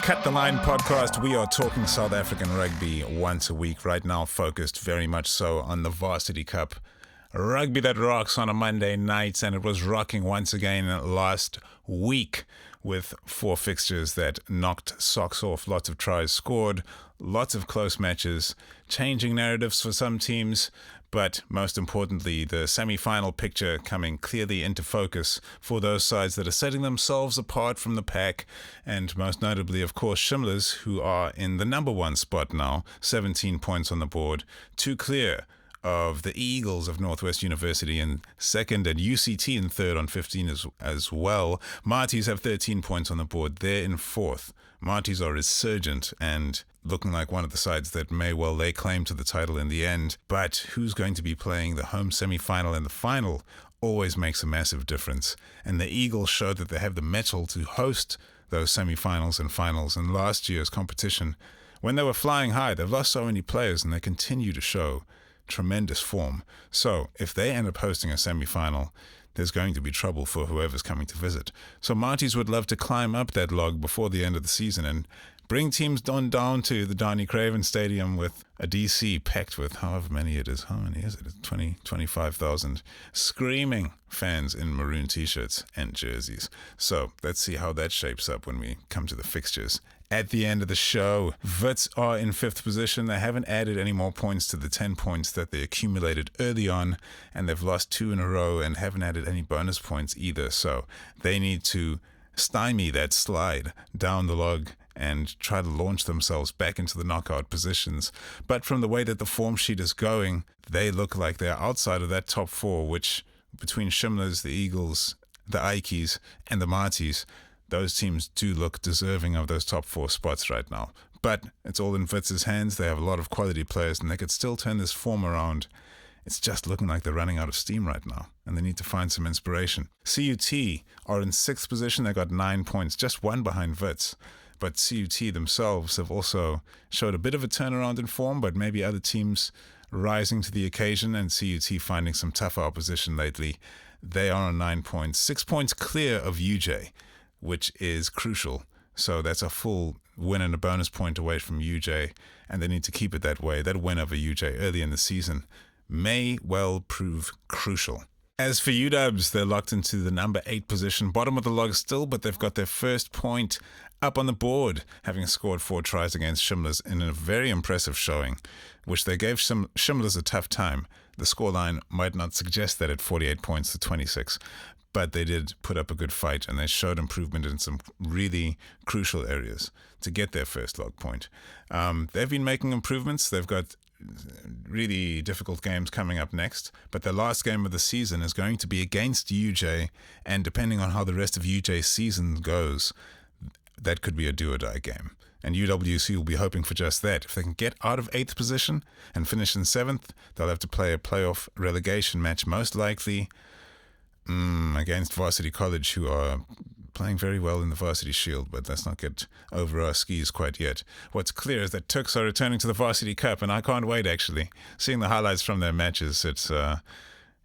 Cut the Line podcast. We are talking South African rugby once a week right now, focused very much so on the Varsity Cup. Rugby that rocks on a Monday night, and it was rocking once again last week with 4 fixtures that knocked socks off. Lots of tries scored, lots of close matches, changing narratives for some teams, but most importantly, the semi-final picture coming clearly into focus for those sides that are setting themselves apart from the pack, and most notably, of course, Shimla's, who are in the number 1 spot now, 17 points on the board, 2 clear of the Eagles of Northwest University in second, and UCT in third on 15 as well. Marties have 13 points on the board. They're in fourth. Marties are resurgent and looking like one of the sides that may well lay claim to the title in the end. But who's going to be playing the home semi-final and the final always makes a massive difference. And the Eagles showed that they have the mettle to host those semi-finals and finals. In last year's competition, when they were flying high, they've lost so many players and they continue to show tremendous form. So if they end up hosting a semi-final, there's going to be trouble for whoever's coming to visit. So Marties would love to climb up that log before the end of the season and bring teams down to the Donny Craven Stadium with a DC packed with however many it is. How many is it? 20, 25,000 screaming fans in maroon t-shirts and jerseys. So let's see how that shapes up when we come to the fixtures. At the end of the show, Wits are in 5th position. They haven't added any more points to the 10 points that they accumulated early on, and they've lost 2 in a row and haven't added any bonus points either. So they need to stymie that slide down the log and try to launch themselves back into the knockout positions. But from the way that the form sheet is going, they look like they're outside of that top 4, which between Shimla's, the Eagles, the Ikeys, and the Marties, those teams do look deserving of those top 4 spots right now. But it's all in Wits' hands. They have a lot of quality players, and they could still turn this form around. It's just looking like they're running out of steam right now, and they need to find some inspiration. CUT are in 6th position. They got 9 points, just 1 behind Wits. But CUT themselves have also showed a bit of a turnaround in form, but maybe other teams rising to the occasion, and CUT finding some tougher opposition lately. They are on 9 points, 6 points clear of UJ, which is crucial. So that's a full win and a bonus point away from UJ, and they need to keep it that way. That win over UJ early in the season may well prove crucial. As for UWs, they're locked into the number 8 position, bottom of the log still, but they've got their first point up on the board, having scored 4 tries against Shimla's in a very impressive showing, which they gave Shimla's a tough time. The scoreline might not suggest that at 48 points to 26, but they did put up a good fight, and they showed improvement in some really crucial areas to get their first log point. They've been making improvements. They've got really difficult games coming up next, but their last game of the season is going to be against UJ, and depending on how the rest of UJ's season goes, that could be a do-or-die game. And UWC will be hoping for just that. If they can get out of 8th position and finish in 7th, they'll have to play a playoff relegation match, most likely against Varsity College, who are playing very well in the Varsity Shield, but let's not get over our skis quite yet. What's clear is that Turks are returning to the Varsity Cup, and I can't wait, actually. Seeing the highlights from their matches, it's,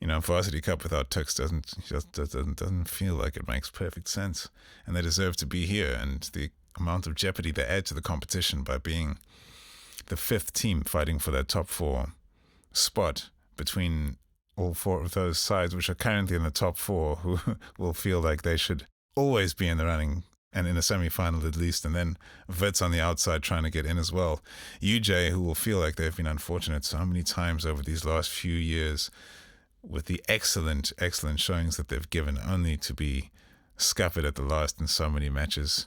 Varsity Cup without Turks doesn't feel like it makes perfect sense. And they deserve to be here, and the amount of jeopardy they add to the competition by being the 5th team fighting for that top 4 spot between all 4 of those sides, which are currently in the top 4, who will feel like they should always be in the running and in a semi-final at least, and then Wits on the outside trying to get in as well. UJ, who will feel like they've been unfortunate so many times over these last few years with the excellent showings that they've given, only to be scuppered at the last in so many matches.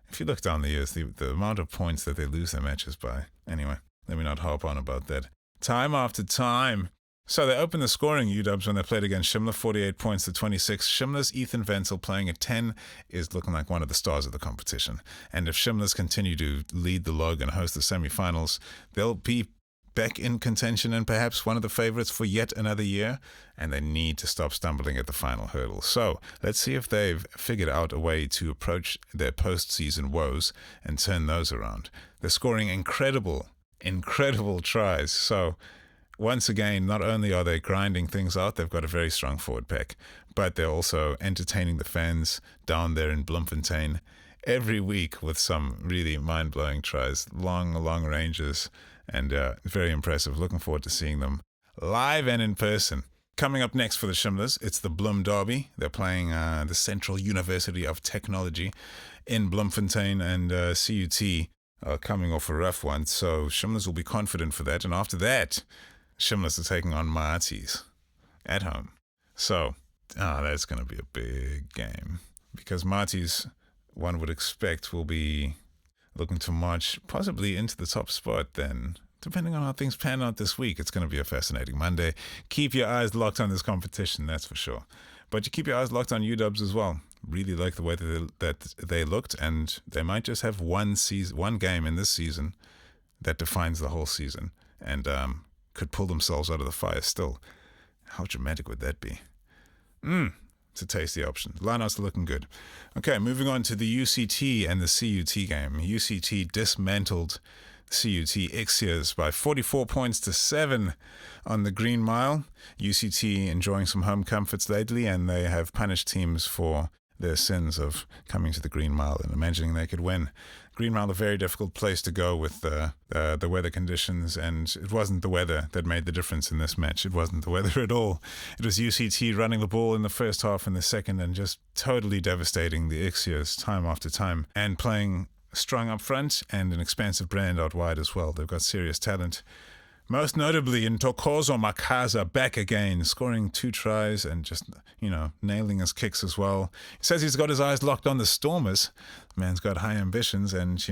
If you look down the years, the amount of points that they lose their matches by. Anyway, let me not harp on about that. Time after time. So they opened the scoring, UWs, when they played against Shimla, 48 points to 26. Shimla's Ethan Wenzel playing at 10 is looking like one of the stars of the competition. And if Shimla's continue to lead the log and host the semi-finals, they'll be back in contention and perhaps one of the favorites for yet another year. And they need to stop stumbling at the final hurdle. So let's see if they've figured out a way to approach their postseason woes and turn those around. They're scoring incredible tries. So once again, not only are they grinding things out, they've got a very strong forward pack, but they're also entertaining the fans down there in Bloemfontein. every week with some really mind-blowing tries, long ranges, and very impressive. Looking forward to seeing them live and in person. Coming up next for the Shimlers, it's the Bloem Derby. They're playing the Central University of Technology in Bloemfontein, and CUT are coming off a rough one, so Shimlers will be confident for that. And after that, Shimlers are taking on Mahatis at home. So, that's going to be a big game, because Mahatis, one would expect, will be looking to march possibly into the top spot then. Depending on how things pan out this week, it's going to be a fascinating Monday. Keep your eyes locked on this competition, that's for sure. But you keep your eyes locked on UWs as well. Really like the way that they looked, and they might just have one game in this season that defines the whole season, and could pull themselves out of the fire still. How dramatic would that be? It's a tasty option. Lineouts are looking good. Okay, moving on to the UCT and the CUT game. UCT dismantled CUT Ixias by 44 points to 7 on the Green Mile. UCT enjoying some home comforts lately, and they have punished teams for their sins of coming to the Green Mile and imagining they could win. Green Mile, a very difficult place to go with the weather conditions, and it wasn't the weather that made the difference in this match. It wasn't the weather at all. It was UCT running the ball in the first half and the second, and just totally devastating the Ixias time after time, and playing strong up front and an expansive brand out wide as well. They've got serious talent. Most notably in Tokozo Makaza, back again, scoring 2 tries and just, nailing his kicks as well. He says he's got his eyes locked on the Stormers. The man's got high ambitions, and,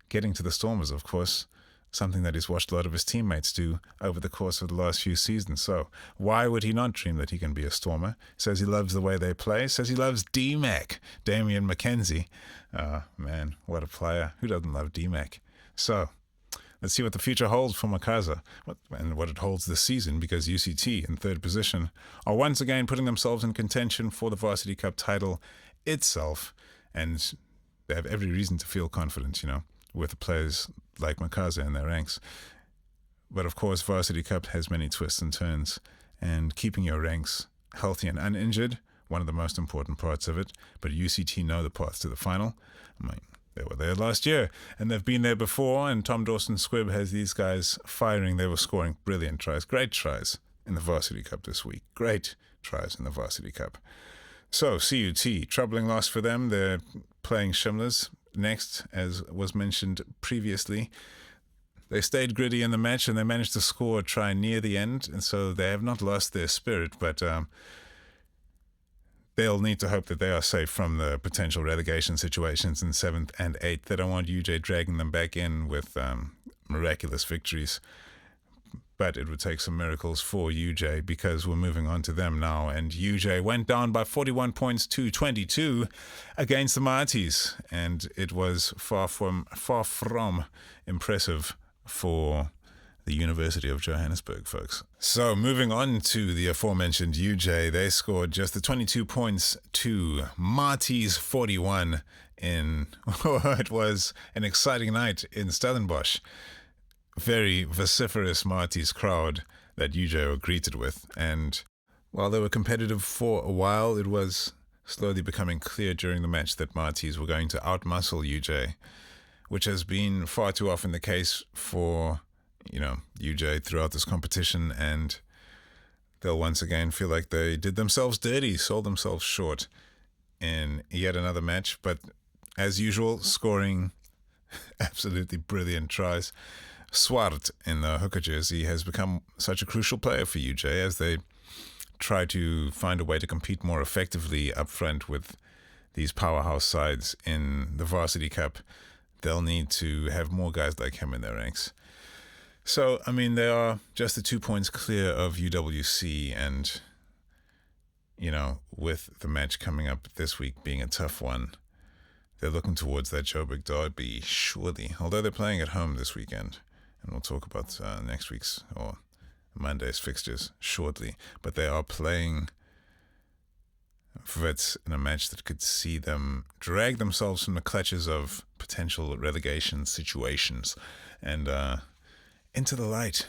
getting to the Stormers, of course, something that he's watched a lot of his teammates do over the course of the last few seasons. So why would he not dream that he can be a Stormer? Says he loves the way they play. Says he loves D-Mac, Damian McKenzie. Man, what a player. Who doesn't love D-Mac? So let's see what the future holds for Makaza and what it holds this season, because UCT in third position are once again putting themselves in contention for the Varsity Cup title itself. And they have every reason to feel confident, with the players like Makaza in their ranks. But of course, Varsity Cup has many twists and turns, and keeping your ranks healthy and uninjured, one of the most important parts of it. But UCT know the path to the final. They were there last year, and they've been there before, and Tom Dawson Squibb has these guys firing. They were scoring brilliant tries, great tries in the Varsity Cup this week. Great tries in the Varsity Cup. So, CUT, troubling loss for them. They're playing Shimlers next, as was mentioned previously. They stayed gritty in the match, and they managed to score a try near the end, and so they have not lost their spirit, but they'll need to hope that they are safe from the potential relegation situations in 7th and 8th. They don't want UJ dragging them back in with miraculous victories. But it would take some miracles for UJ, because we're moving on to them now. And UJ went down by 41 points to 22 against the Mahatis. And it was far from impressive for the University of Johannesburg, folks. So moving on to the aforementioned UJ, they scored just the 22 points to Mahatis 41 in what was an exciting night in Stellenbosch. Very vociferous Mahatis crowd that UJ were greeted with. And while they were competitive for a while, it was slowly becoming clear during the match that Mahatis were going to outmuscle UJ, which has been far too often the case for UJ throughout this competition, and they'll once again feel like they did themselves dirty, sold themselves short in yet another match. But as usual, scoring absolutely brilliant tries. Swart in the hooker jersey has become such a crucial player for UJ as they try to find a way to compete more effectively up front with these powerhouse sides in the Varsity Cup. They'll need to have more guys like him in their ranks. So, they are just the 2 points clear of UWC, and, with the match coming up this week being a tough one, they're looking towards that Joburg derby, surely, although they're playing at home this weekend. And we'll talk about next week's or Monday's fixtures shortly. But they are playing Wits in a match that could see them drag themselves from the clutches of potential relegation situations and into the light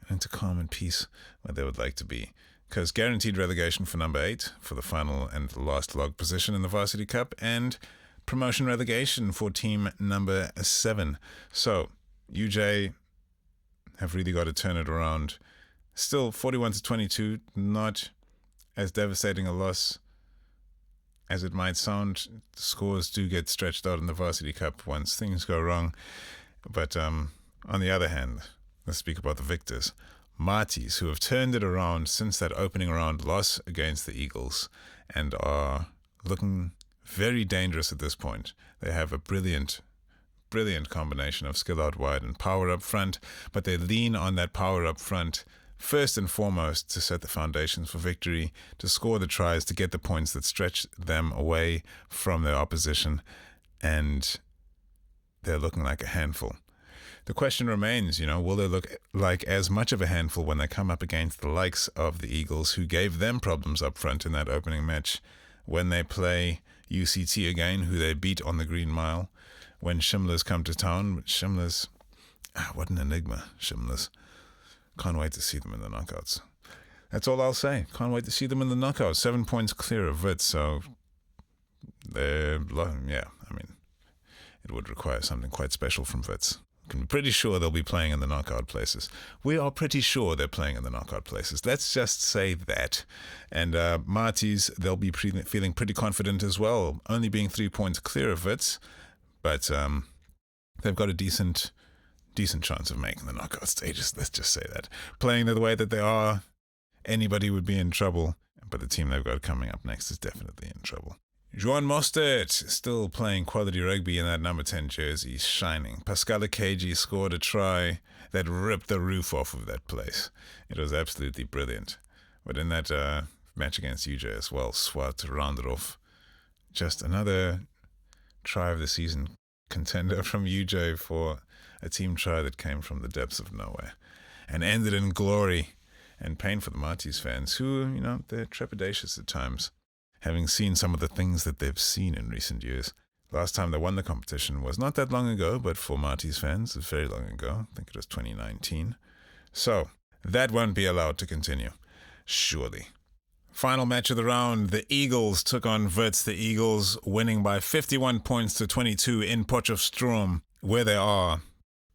and into calm and peace where they would like to be. Because guaranteed relegation for number 8 for the final and the last log position in the Varsity Cup, and promotion relegation for team number 7. So, UJ have really got to turn it around. Still 41-22, not as devastating a loss as it might sound. Scores do get stretched out in the Varsity Cup once things go wrong. But on the other hand, let's speak about the victors. Marties, who have turned it around since that opening round loss against the Eagles and are looking very dangerous at this point. They have a brilliant combination of skill out wide and power up front, but they lean on that power up front first and foremost to set the foundations for victory, to score the tries, to get the points that stretch them away from their opposition, and they're looking like a handful. The question remains, will they look like as much of a handful when they come up against the likes of the Eagles, who gave them problems up front in that opening match, when they play UCT again, who they beat on the Green Mile, when Shimla's come to town. Shimla's, what an enigma, Shimla's. Can't wait to see them in the knockouts. That's all I'll say. Can't wait to see them in the knockouts. 7 points clear of Wits, so it would require something quite special from Wits. I'm pretty sure they'll be playing in the knockout places. We are pretty sure they're playing in the knockout places. Let's just say that. And Marties, they'll be feeling pretty confident as well, only being 3 points clear of Wits, but they've got a decent chance of making the knockout stages, let's just say that. Playing the way that they are, anybody would be in trouble, but the team they've got coming up next is definitely in trouble. Juan Mostert still playing quality rugby in that number 10 jersey, shining. Pascal Akeji scored a try that ripped the roof off of that place. It was absolutely brilliant. But in that match against UJ as well, Swat rounded off. Just another try of the season contender from UJ for a team try that came from the depths of nowhere and ended in glory and pain for the Marties fans, who, they're trepidatious at times, having seen some of the things that they've seen in recent years. Last time they won the competition was not that long ago, but for Marties fans, it's very long ago. I think it was 2019. So, that won't be allowed to continue, surely. Final match of the round, the Eagles took on Wits. The Eagles winning by 51 points to 22 in Potchefstroom, where they are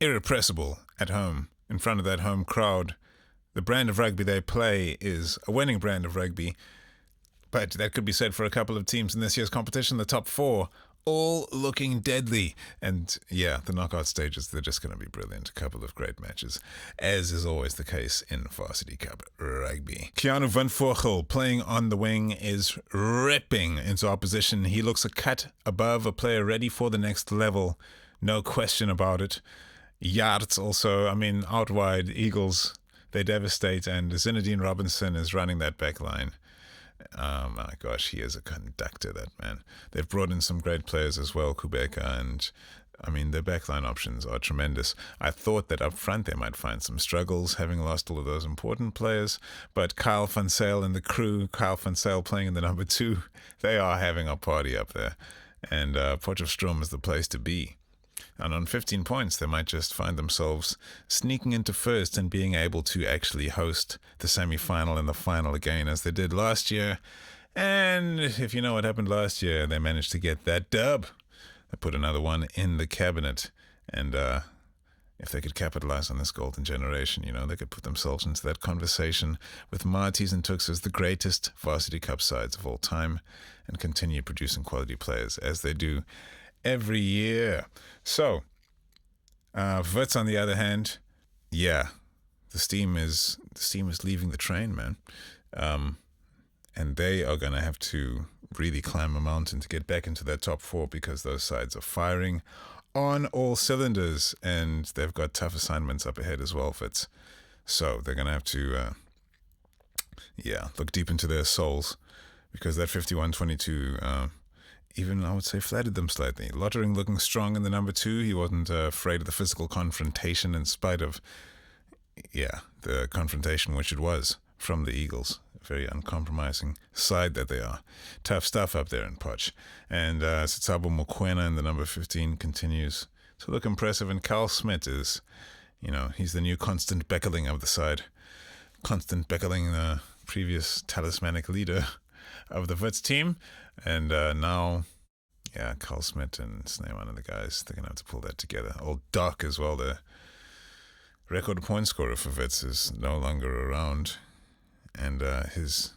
irrepressible at home, in front of that home crowd. The brand of rugby they play is a winning brand of rugby, but that could be said for a couple of teams in this year's competition, the top 4, all looking deadly. And yeah, the knockout stages, they're just going to be brilliant. A couple of great matches, as is always the case in Varsity Cup rugby. Keanu Van Vogel, playing on the wing, is ripping into opposition. He looks a cut above a player ready for the next level. No question about it. Yards also, out wide, Eagles, they devastate, and Zinedine Robinson is running that back line. Oh my gosh, he is a conductor, that man. They've brought in some great players as well, Kubeka, and their backline options are tremendous. I thought that up front they might find some struggles, having lost all of those important players, but Kyle Van Zyl and the crew, Kyle Van Zyl playing in the number 2, they are having a party up there, and Potchefstroom is the place to be. And on 15 points, they might just find themselves sneaking into first and being able to actually host the semi-final and the final again, as they did last year. And if you know what happened last year, they managed to get that dub. They put another one in the cabinet. And if they could capitalize on this golden generation, they could put themselves into that conversation with Marties and Tux as the greatest Varsity Cup sides of all time and continue producing quality players as they do every year. So, Wits, on the other hand, the steam is leaving the train, man. And they are going to have to really climb a mountain to get back into that top 4, because those sides are firing on all cylinders, and they've got tough assignments up ahead as well, Wits. So they're going to have to, look deep into their souls, because that 51-22, even, I would say, flattered them slightly. Lottering looking strong in the number 2. He wasn't afraid of the physical confrontation, in spite of, the confrontation which it was from the Eagles. Very uncompromising side that they are. Tough stuff up there in Potch. And Sitsabo Mokwena in the number 15 continues to look impressive. And Carl Smith is, he's the new Constant Beckeling of the side. Constant Beckeling, the previous talismanic leader of the Wits team. And now, Yeah, Carl Smith and Sneeman and the guys, they're going to have to pull that together. Old Doc as well, the record point scorer for Wits, is no longer around. And his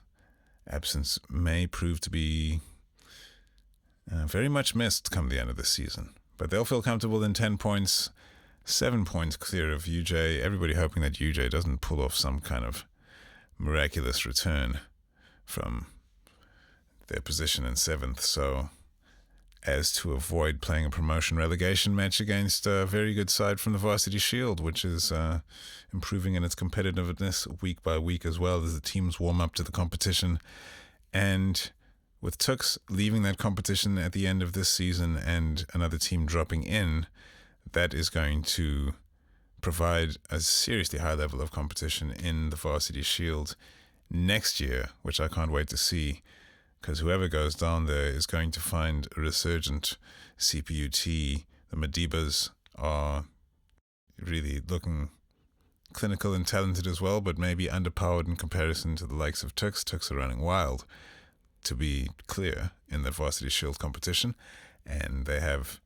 absence may prove to be very much missed come the end of the season. But they'll feel comfortable in 10 points, 7 points clear of UJ. Everybody hoping that UJ doesn't pull off some kind of miraculous return from their position in 7th. So as to avoid playing a promotion relegation match against a very good side from the Varsity Shield, which is improving in its competitiveness week by week as well as the teams warm up to the competition. And with Tux leaving that competition at the end of this season and another team dropping in, that is going to provide a seriously high level of competition in the Varsity Shield next year, which I can't wait to see, because whoever goes down there is going to find a resurgent CPUT. The Madibas are really looking clinical and talented as well, but maybe underpowered in comparison to the likes of Tux. Tux are running wild, to be clear, in the Varsity Shield competition, and they have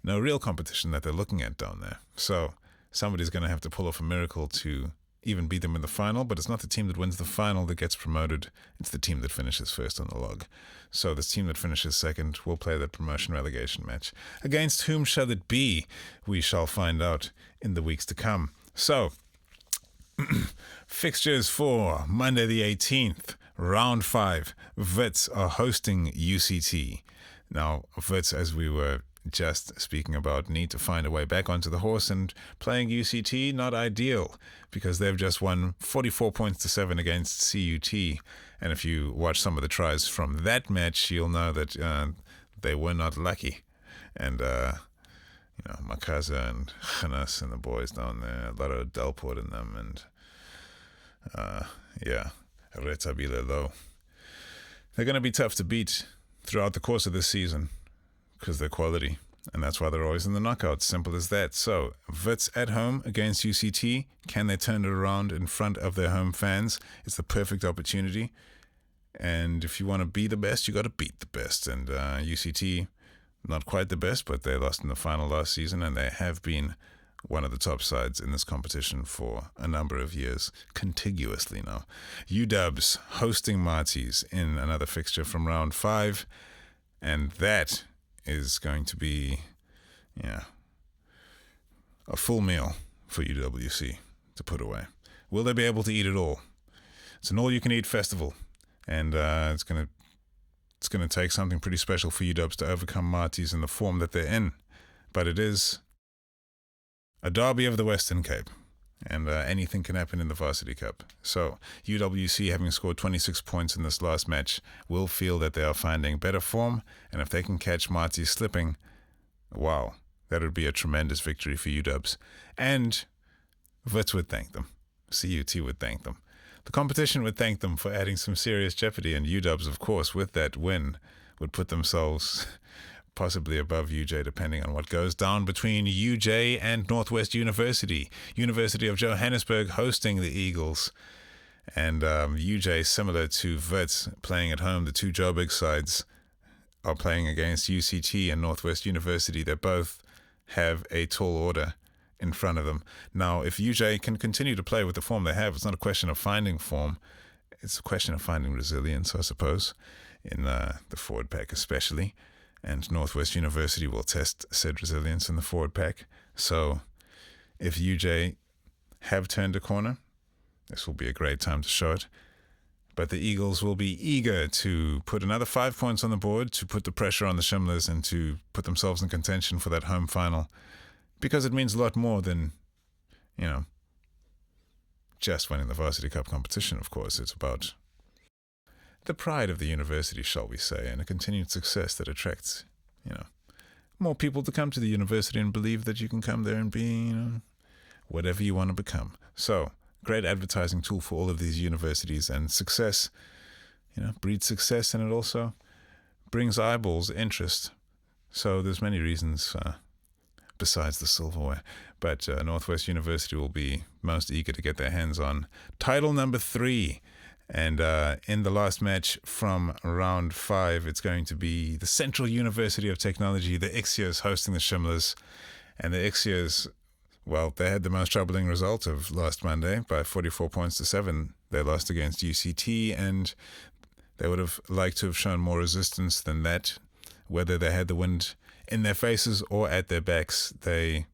no real competition that they're looking at down there. So somebody's going to have to pull off a miracle to even beat them in the final, but it's not the team that wins the final that gets promoted. It's the team that finishes first on the log. So this team that finishes second will play that promotion relegation match. Against whom shall it be? We shall find out in the weeks to come. So, fixtures for Monday the 18th, round 5. Wits are hosting UCT. Now, Wits, as we were just speaking about, need to find a way back onto the horse, and playing UCT, not ideal, because they've just won 44 points to 7 against CUT. And if you watch some of the tries from that match, you'll know that they were not lucky. And, Makaza and Khanas and the boys down there, a lot of Delport in them, and, Retabile low. They're going to be tough to beat throughout the course of this season, because they're quality, and that's why they're always in the knockouts. Simple as that. So, Wits at home against UCT. Can they turn it around in front of their home fans? It's the perfect opportunity. And if you want to be the best, you got to beat the best. And UCT, not quite the best, but they lost in the final last season, and they have been one of the top sides in this competition for a number of years, contiguously now. UWs hosting Marties in another fixture from round 5, and that is going to be, a full meal for UWC to put away. Will they be able to eat it all? It's an all-you-can-eat festival, and it's going to take something pretty special for UWs to overcome Marties in the form that they're in. But it is a derby of the Western Cape, and anything can happen in the Varsity Cup. So UWC, having scored 26 points in this last match, will feel that they are finding better form, and if they can catch Marty slipping, wow, that would be a tremendous victory for UWs. And Wits would thank them. CUT would thank them. The competition would thank them for adding some serious jeopardy, and UWs, of course, with that win, would put themselves possibly above UJ, depending on what goes down between UJ and Northwest University. University of Johannesburg hosting the Eagles. And UJ, similar to Wits, playing at home. The two Joburg sides are playing against UCT and Northwest University. They both have a tall order in front of them. Now, if UJ can continue to play with the form they have, it's not a question of finding form. It's a question of finding resilience, I suppose, in the forward pack especially. And Northwest University will test said resilience in the forward pack. So if UJ have turned a corner, this will be a great time to show it. But the Eagles will be eager to put another 5 points on the board, to put the pressure on the Shimlers and to put themselves in contention for that home final, because it means a lot more than, just winning the Varsity Cup competition, of course. It's about the pride of the university, shall we say, and a continued success that attracts, more people to come to the university and believe that you can come there and be, whatever you want to become. So, great advertising tool for all of these universities, and success, breeds success, and it also brings eyeballs, interest. So there's many reasons besides the silverware. But Northwest University will be most eager to get their hands on title number 3 And in the last match from round 5, it's going to be the Central University of Technology, the Ixios, hosting the Shimlers. And the Ixios, well, they had the most troubling result of last Monday by 44 points to 7. They lost against UCT, and they would have liked to have shown more resistance than that. Whether they had the wind in their faces or at their backs, they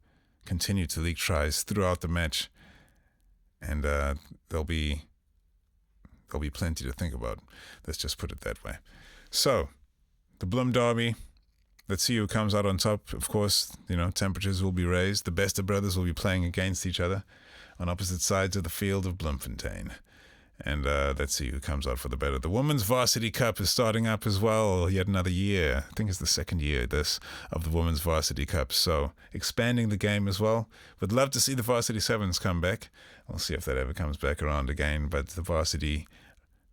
continued to leak tries throughout the match. And there'll be plenty to think about. Let's just put it that way. So, the Bloem Derby. Let's see who comes out on top. Of course, temperatures will be raised. The best of brothers will be playing against each other on opposite sides of the field of Bloemfontein. And let's see who comes out for the better. The Women's Varsity Cup is starting up as well. Yet another year. I think it's the second year of the Women's Varsity Cup. So expanding the game as well. Would love to see the Varsity Sevens come back. We'll see if that ever comes back around again. But the Varsity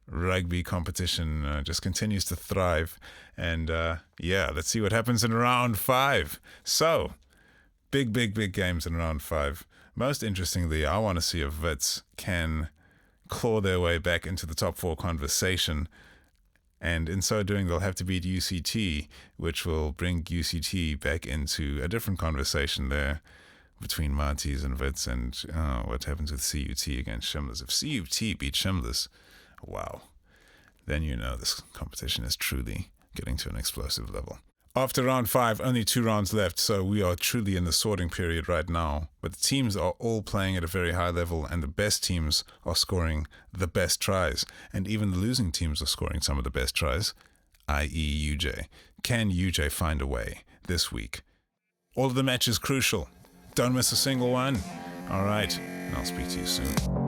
Rugby competition just continues to thrive. And let's see what happens in round 5. So, big games in round 5. Most interestingly, I want to see if Wits can claw their way back into the top 4 conversation. And in so doing, they'll have to beat UCT, which will bring UCT back into a different conversation there between Marties and Wits. And what happens with CUT against Shimlers. If CUT beat Shimlers, wow, then this competition is truly getting to an explosive level. After round 5, only 2 rounds left, so we are truly in the sorting period right now. But the teams are all playing at a very high level, and the best teams are scoring the best tries. And even the losing teams are scoring some of the best tries, i.e. UJ. Can UJ find a way this week? All of the matches crucial. Don't miss a single one. All right, and I'll speak to you soon.